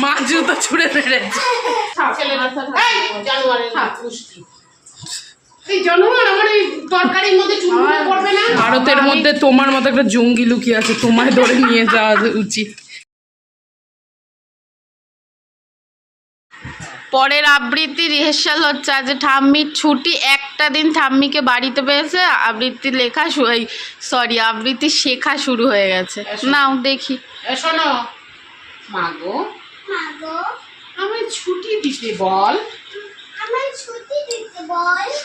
মা জুতো ছুঁড়ে ফেলেছে। ভারতের মধ্যে তোমার মতো একটা জঙ্গি লুকিয়ে আছে, তোমায় ধরে নিয়ে যাওয়া উচিত। পরের আবৃত্তি রিহার্সাল হচ্ছে। আজ ঠাম্মির ছুটি, একটা দিন ঠাম্মিকে বাড়িতে পেয়েছে, আবৃত্তি লেখা আবৃত্তি শেখা শুরু হয়ে গেছে। নাও দেখি। শোনো, মাগো আমায় ছুটি দিতে বল।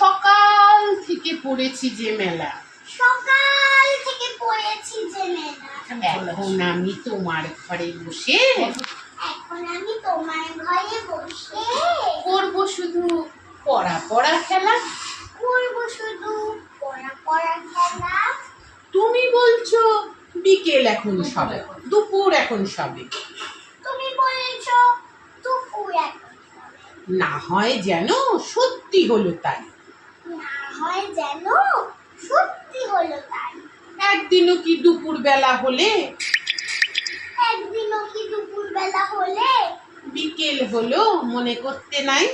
সকাল থেকে পড়েছি যে মেলা, এখন আমি তোমার ঘরে বসে করবো শুধু পড়া খেলা। তুমি বলছো বিকেল এখন সবে, দুপুর এখন সবে, না হয় যেন সত্যি হলো তাই, একদিনও কি দুপুর বেলা হলে বিকেল হলো মনে করতে নাই,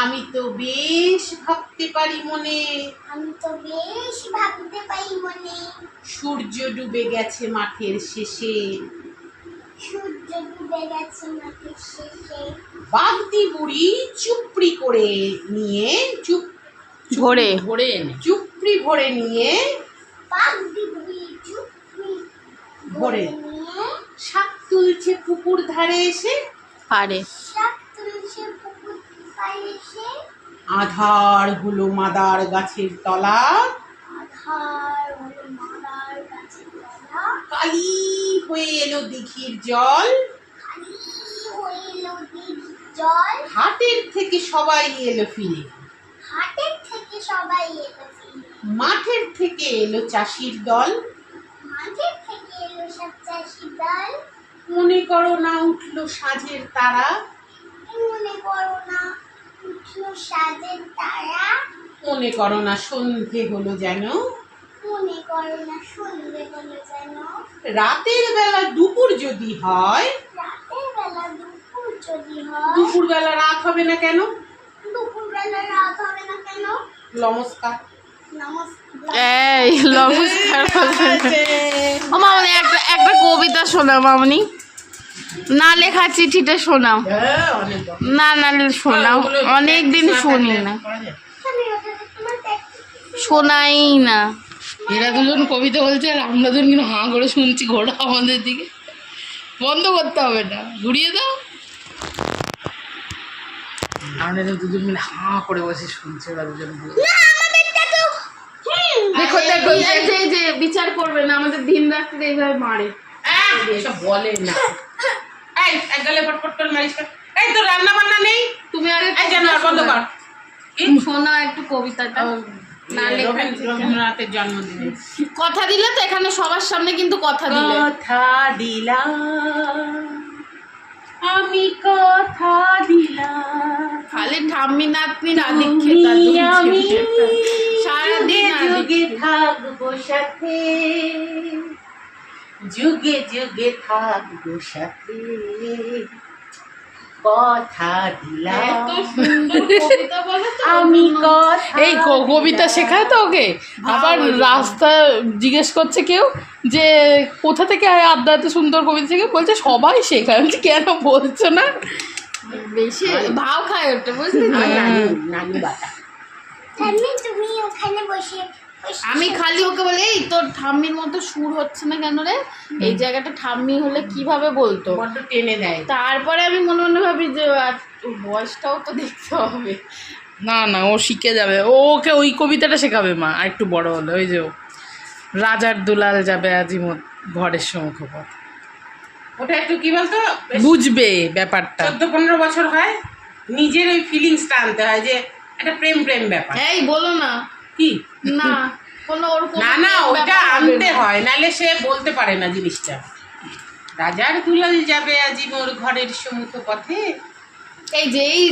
আমি তো বেশ ভাবতে পারি মনে, সূর্য ডুবে গেছে মাঠের শেষে, বাগদি বুড়ি চুপড়ি করে নিয়ে চুপড়ি ভরে নিয়ে ভরে শাক তুলছে পুকুর ধারে এসে, আধার হলো মাদার গাছের তলা, কালি হয়ে এলো দিঘির জল, হাটের থেকে সবাই এলো ফিরে, মাঠের থেকে এলো চাষির দল, মনে করো না উঠলো সাঁঝের তারা, মনে করো না সন্ধে হলো যেন, রাতের বেলা দুপুর যদি হয়, দুপুর বেলা রাত হবে না কেন, নমস্কার। এই নমস্কার। ও মামনি একটা কবিতা শোনাও মামনি, না লেখা চিঠিটা শোনাও। না শোনাও, অনেকদিন শুনি না, শোনাই না। এরা দুজন কবিতা বলছে আর আমরা দুজন কিন্তু হাঁ করে শুনছি, ঘোড়া আমাদের দিকে। বন্ধ করতে হবে না, ঘুরিয়ে দাও। আমরা দুজন মিলে হাঁ করে বসে শুনছে ওরা দুজন। দেখো যে বিচার করবে না, আমাদের দিন রাত্রে এইভাবে মারে, বলে না। এই একগালে পটপট করে মারিস। এই তো রান্না বান্না নেই, তুমি আগে বন্ধ কর। শোনা একটু কবিতাটা। রবীন্দ্রনাথের জন্মদিনে কথা দিলে তো, এখানে সবার সামনে কিন্তু কথা দিলাম, আমি কথা দিলাম, খালি ঠাম্মি নাতনি আদিক্ষেতা, সারাদিন যুগে থাকবো সাথে, যুগে যুগে থাকবো সাথে, কথা দিলাম আমি। এই কবিতা শেখায় তো ওকে। আবার রাস্তা জিজ্ঞেস করছে কেউ যে কোথা থেকে আড্ডা এত সুন্দর কবিতা শেখে, বলছে সবাই শেখায়। আমি কেন বলছো না, বেশি ভাও খায় ওটা, বুঝলি? নানি বাতা। তুমি ওখানে বসে, আমি খালি ওকে বলি, এই তোর ঠাম্মির মতো সুর হচ্ছে না কেন রে, এই জায়গাটা ঠাম্মি হলে কিভাবে বলতো, বড্ড টেনে দেয়। তারপরে আমি মনে মনে ভাবি যে বয়সটাও তো দেখতে হবে। না ও শিখে যাবে, ওকে ওই কবিতাটা শেখাবে মা আর একটু বড় হলে। ওই যে রাজার দুলাল যাবে আজি ঘরের সম্মুখ পথ, ওটা একটু কি বলতো বুঝবে ব্যাপারটা। 14-15 বছর হয়, নিজের ওই ফিলিংসটা আনতে হয় যে একটা প্রেম ব্যাপার। এই বলো না কি না কোনো ওরকম না ওটা আনতে হয়, নাহলে সে বলতে পারে না জিনিসটা। রাজার দুলাল যাবে আজি মোর ঘরের সম্মুখ পথে, এই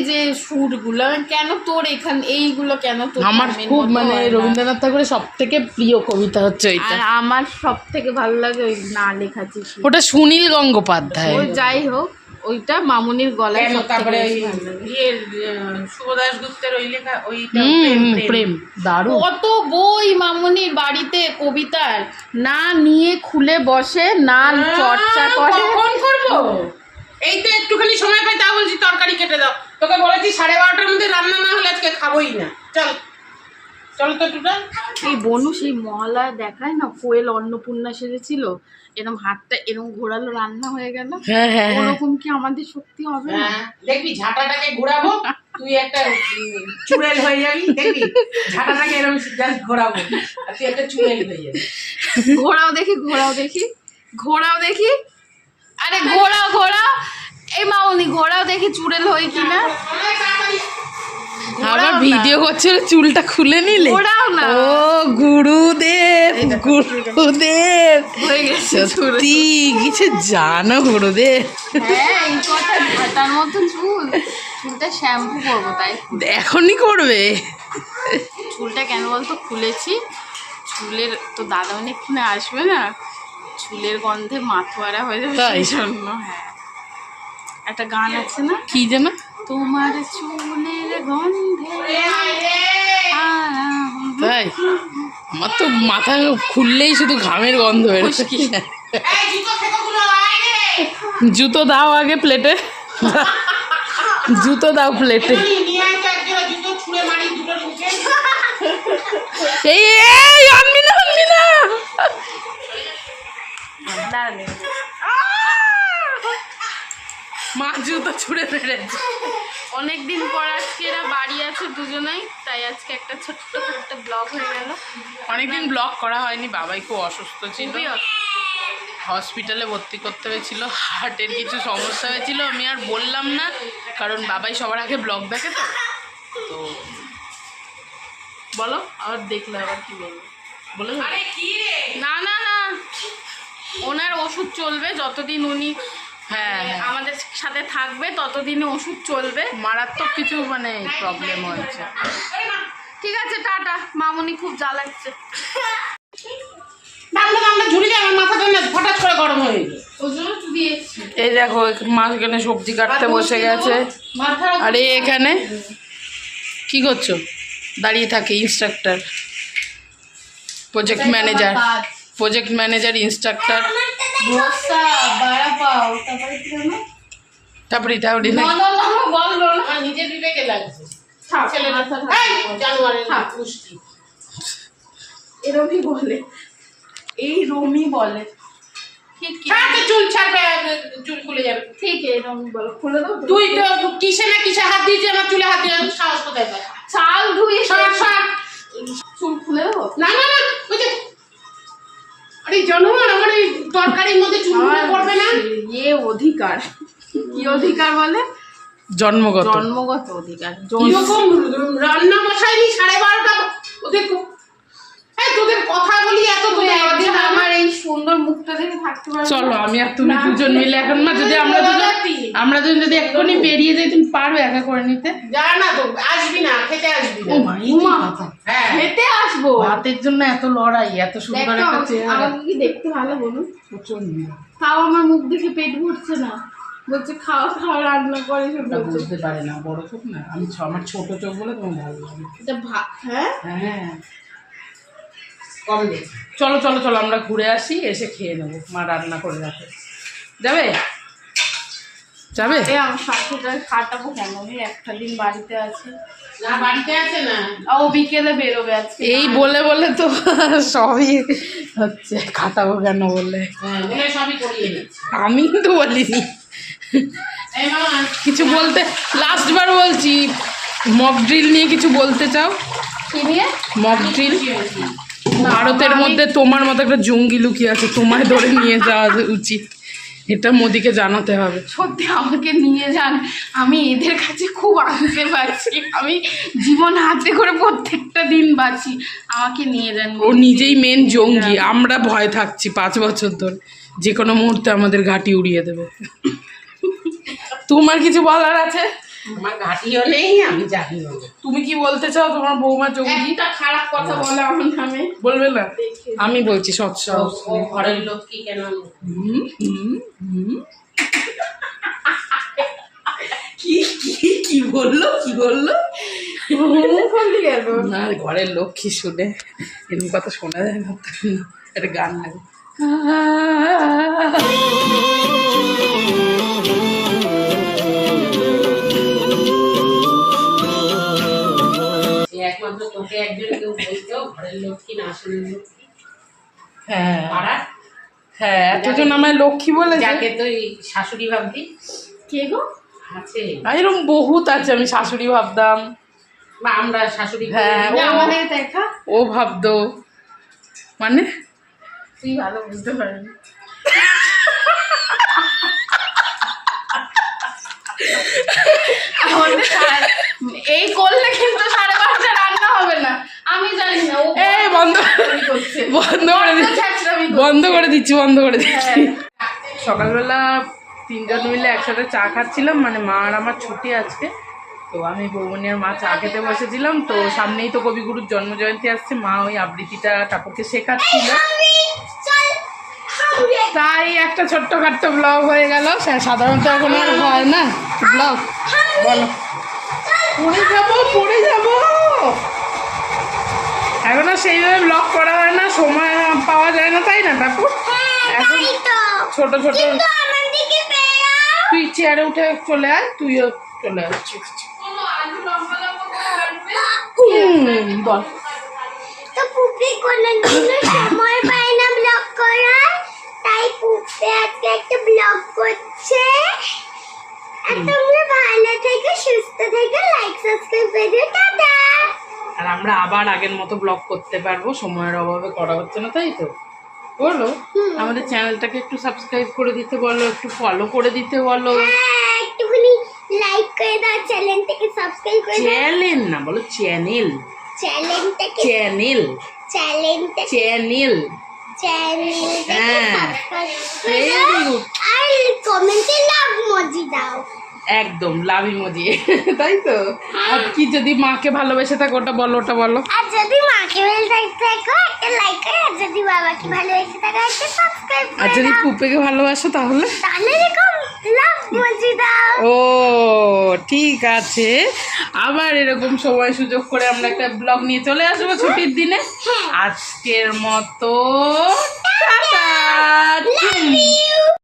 যে সুরগুলো কেন তোর এখানে এইগুলো কেন তোর আমার থামের খুব মতো মানে হয় না? রবীন্দ্রনাথ ঠাকুরের সব থেকে প্রিয় কবিতা হচ্ছে এইটা। আর আমার সব থেকে ভালো লাগে ওই না লেখা চিঠি। ওটা সুনীল গঙ্গোপাধ্যায়। ওই যাই হোক ওইটা মামুনির গলায় কেন সবথেকে তারপরে ওই বেশি ভালো লাগে। শুভদাস গুপ্তের ওই লেখা ওইটা প্রেম দারুণ। কত বই মামুনির বাড়িতে কবিতার, না নিয়ে খুলে বসে না চর্চা করে। কখন করবো? এই তো একটুখানি সময় পাই তা বলছি তরকারি কেটে দাও। তোকে বলেছি 12:30টার মধ্যে রান্না না হলে আজকে খাবোই না। চল চল তো টুটা। এই বনু সেই মহালয়া দেখায় না, কোয়েল অন্নপূর্ণা সেজেছিল, এরকম হাতটা এরকম ঘোরালো রান্না হয়ে গেল। হ্যাঁ হ্যাঁ হ্যাঁ। ওরকম কি আমাদের শক্তি হবে না? হ্যাঁ দেখবি ঝাঁটাটাকে ঘোরাবো, তুই একটা চুড়েল হয়ে যাবি। দেখবি ঝাঁটাটাকে এরকম জাস্ট ঘোরাবো আর তুই একটা চুড়েল হয়ে যাবি। ঘোরাও দেখি ঘোরাও দেখি ঘোরাও দেখি, আরে ঘোরাও ঘোরাও, এই মামুনি ঘোরাও দেখি চুড়েল হই কিনা। আবার ভিডিও করছিল চুলটা খুলে নিলে। ঘোরাও না। ও গুরুদেব গুরুদেব, হয়ে গেছে চুড়েল। সত্যি কিছু জানো গুরুদেব। হ্যাঁ এই কথা, ঝাঁটার মতো চুল, চুলটা শ্যাম্পু করবো তাই এখনই করবে? চুলটা কেন বলতো খুলেছি, চুলের তো দাদা অনেকক্ষণে আসবে না, চুলের গন্ধে মাথোয়ারা হয়ে যাবে তাই? সেই জন্য। হ্যাঁ একটা গান আছে না, কি যেন? তোমার চুলের গন্ধে তাই আমার তো মাথা খুললেই শুধু ঘামের গন্ধ বেরোচ্ছে। এই জুতো ফেঁকোগুলো আয় রে। জুতো দাও আগে প্লেটে, জুতো দাও প্লেটে। নিয়ে আয় তো একজোড়া জুতো ছুঁড়ে মারি দুটো ঢুকে। এই এই আনবি না আনবি না। মা জুতো ছুঁড়ে মেরেছে। অনেকদিন পর আজকে এরা বাড়ি আছে দুজনেই, তাই আজকে একটা ছোট্ট একটা ব্লগ হয়ে গেল। অনেকদিন ব্লগ করা হয়নি, বাবাই খুব অসুস্থ ছিল, খুবই হসপিটালে ভর্তি করতে হয়েছিল, হার্টের কিছু সমস্যা হয়েছিল। আমি আর বললাম না কারণ বাবাই সবার আগে ব্লগ দেখে। তো তো বলো, আবার দেখলে আবার কি বলবো, বলে দাও। আরে কি রে? না না না, ওনার ওষুধ চলবে যতদিন উনি হ্যাঁ হ্যাঁ, আমাদের সাথে থাকবে ততদিনই ওষুধ চলবে। মারাত্মক কিছু মানে প্রবলেম হয়েছে। ঠিক আছে টাটা, মামুনি খুব জ্বালাচ্ছে। দামটা দামটা ঝুড়ি যায় আমার মাথাটা না হঠাৎ করে গরম হয়ে গেল। ওর জন্য তো দিয়েছি। এই দেখো মা এখানে সবজি কাটতে বসে গেছে। মাথা আরে এখানে কি করছো? দাঁড়িয়ে থাকে instructor, project manager, project manager instructor. বর্ষা বাড়া পাও তারপরে কি হলো? তারপরে তারপরে না না না বললো না। আমার নিজের বিবেকে লাগছে। থাক, ছেলে মাথা থাক। এই জানুয়ারির পুষ্টি। এরমই বলে, এই রমি বলে ঠিক কি? ছাড় চুল ছাড়বে, চুল খুলে যাবে। ঠিক এরমই বলো, খুলে দাও তো। তুই তো কিসে না কিসে হাত দিয়েছি আমার চুলে হাত দিয়ে সাহস কোথায় পায়? চাল ধুয়ে সর সর। চুল খুলে দেবো। না না না ওই যে আরে জানুয়ার আমার এই তরকারির মধ্যে চুলগুলো পড়বে না। ইয়ে অধিকার, কি অধিকার বলে? জন্মগত। জন্মগত অধিকার। এরকম রান্না বসাইনি 12:30 ওদের এই তোদের কথা বলি এত তোদের লজ্জা একদিন হয় না? আমার এই সুন্দর মুখটা দেখে থাকতে পারবে না? চলো আমি আর তুমি দুজন মিলে এখন না, যদি আমরা দুজন যদি এক্ষুনি বেরিয়ে যাই, তুমি পারবে একা করে নিতে? যা না তো আসবি না, খেতে আসবি না। উমা, হ্যাঁ খেতে আসবো। ভাতের জন্য এত লড়াই, এত সুন্দর দেখো, একটা চেহারা। আমাকে কি দেখতে ভালো বলুন? প্রচন্ড। তাও আমার মুখ দেখে পেট ভরছে না, বলছে খাওয়া খাওয়া রান্না করে সব ওটা বলছে। বুঝতে পারে না, বড় চোখ না, আমি আমার ছোট চোখ বলে তোমার ভালো লাগে। এটা হ্যাঁ হ্যাঁ কম দে। চলো চলো চলো আমরা ঘুরে আসি, এসে খেয়ে নেবো, মা রান্না করে রাখে। যাবে যাবে? এ আমার শাশুড়িটা খাটাবো কেন? আমি একটা দিন বাড়িতে আছি, না বাড়িতে আছে না। ও বিকেলে বেরোবে আজকে। এই বলে বলে তো সবই হচ্ছে, খাটাবো কেন বলে। হ্যাঁ বলে সবই করিয়ে দিচ্ছি। আমি তো বলিনি এই মামা কিছু বলতে। লাস্টবার বলছি, মক ড্রিল নিয়ে কিছু বলতে চাও? কি নিয়ে? মক ড্রিল ভারতের মধ্যে তোমার মতো একটা জঙ্গি লুকিয়ে আছে, তোমায় ধরে নিয়ে যাওয়া উচিত, এটা মোদিকে জানাতে হবে। সত্যি আমাকে নিয়ে যান, আমি এদের কাছে খুব আনতে পারছি, আমি জীবন হাতে করে প্রত্যেকটা দিন বাঁচি, আমাকে নিয়ে যান। ও নিজেই মেন জঙ্গি, আমরা ভয় থাকছি 5 বছর ধরে, যে কোনো মুহূর্তে আমাদের ঘাঁটি উড়িয়ে দেবে। তোমার কিছু বলার আছে? আমার ঘাটিও নেই, আমি জানিও না। তুমি কি বলতে চাও তোমার বৌমা চৌকি? একটা খারাপ কথা বলে আমার নামে। বলবে না? আমি বলছি সৎ ও ঘরের লোক কি কেন কি কি কি বললো, কি বললো? না, ঘরের লক্ষ্মী শুনে এরকম কথা শোনা যায় না, একটা গান লাগে। একমাত্র তোকে একজন কেউ বলতো ঘরের লক্ষ্মী না আসলে লক্ষ্মী। হ্যাঁ পাড়ার হ্যাঁ, এতজন আমায় লক্ষ্মী বলে যাকে তুই শাশুড়ি ভাবতি কে গো? আছে, এরকম বহুত আছে আমি শাশুড়ি ভাবতাম, বা আমরা শাশুড়ি হ্যাঁ, বলি। ও- আমাদের দেখা ও ভাবতো, মানে তুই ভালো বুঝতে পারবি। আমাদের এই করলে কিন্তু 12:30 রান্না হবে না, আমি জানি না। ও এই বন্ধ করছে, বন্ধ করে দিচ্ছি, ছ্যাঁচড়ামি করছে। বন্ধ করে দিচ্ছি, বন্ধ করে দিচ্ছি। সকালবেলা তিনজন মিলে একসাথে চা খাচ্ছিলাম, মানে মা আর আমার ছুটি আজকে, তো আমি বৌমনি আর মা চা খেতে বসেছিলাম। তো সামনেই তো কবিগুরুর জন্মজয়ন্তী আসছে, মা ওই আবৃত্তিটা টাপুকে শেখাচ্ছিল, তাই একটা ছোট্টখাট্ট ব্লগ হয়ে গেল। সাধারণত এখন আর হয় না ব্লগ। বলো, পড়ে যাবো এখন আর সেইভাবে ব্লগ করা হয় না, সময় পাওয়া যায় না, তাই না টাপু? এখন ছোট ছোট, আমার দিকে বেরাও। তুই চেয়ারে উঠে চলে আয়, তুইও চলে আসছিস। বল। তো পুপি কোনোদিনও সময় পায় না ব্লগ করার, তাই পুপি আজকে একটা ব্লগ করছে। আর তোমরা ভালো থেকে সুস্থ থেকে লাইক সাবস্ক্রাইব করে দিও, টাটা। আর আমরা আবার আগের মতো ব্লগ করতে পারবো, সময়ের অভাবে করা হচ্ছে না, তাই তো? বলো, আমাদের চ্যানেলটাকে একটু সাবস্ক্রাইব করে দিতে বলো, একটু ফলো করে দিতে বলো। হ্যাঁ, একটুখানি লাইক করে দাও, চ্যানেলটাকে সাবস্ক্রাইব করে দাও, চ্যানেল না, বলো চ্যানেল, চ্যানেলটাকে চ্যানেল, চ্যানেলটাকে চ্যানেল। চ্যানেলটাকে হ্যাঁ। সাবস্ক্রাইব করে Very দাও, good. আর কমেন্টে লাভ মজি দাও। একদম লাভ ইমোজি, তাই তো? আর কি যদি মাকে ভালোবেসে থাকো ওটা বলো, ওটা বলো। আর যদি মাকে ভালো থাকো একটা লাইক করে, আর যদি বাবাকে ভালোবেসে থাকো একটা সাবস্ক্রাইব আর করে যদি দাও, পুপেকে ভালোবাসো তাহলে? তাহলে এরকম লাভ মজি দাও। ও ঠিক আছে, আবার এরকম সময় সুযোগ করে আমরা একটা ব্লগ নিয়ে চলে আসবো ছুটির দিনে। আজকের মতো টাটা। Love you.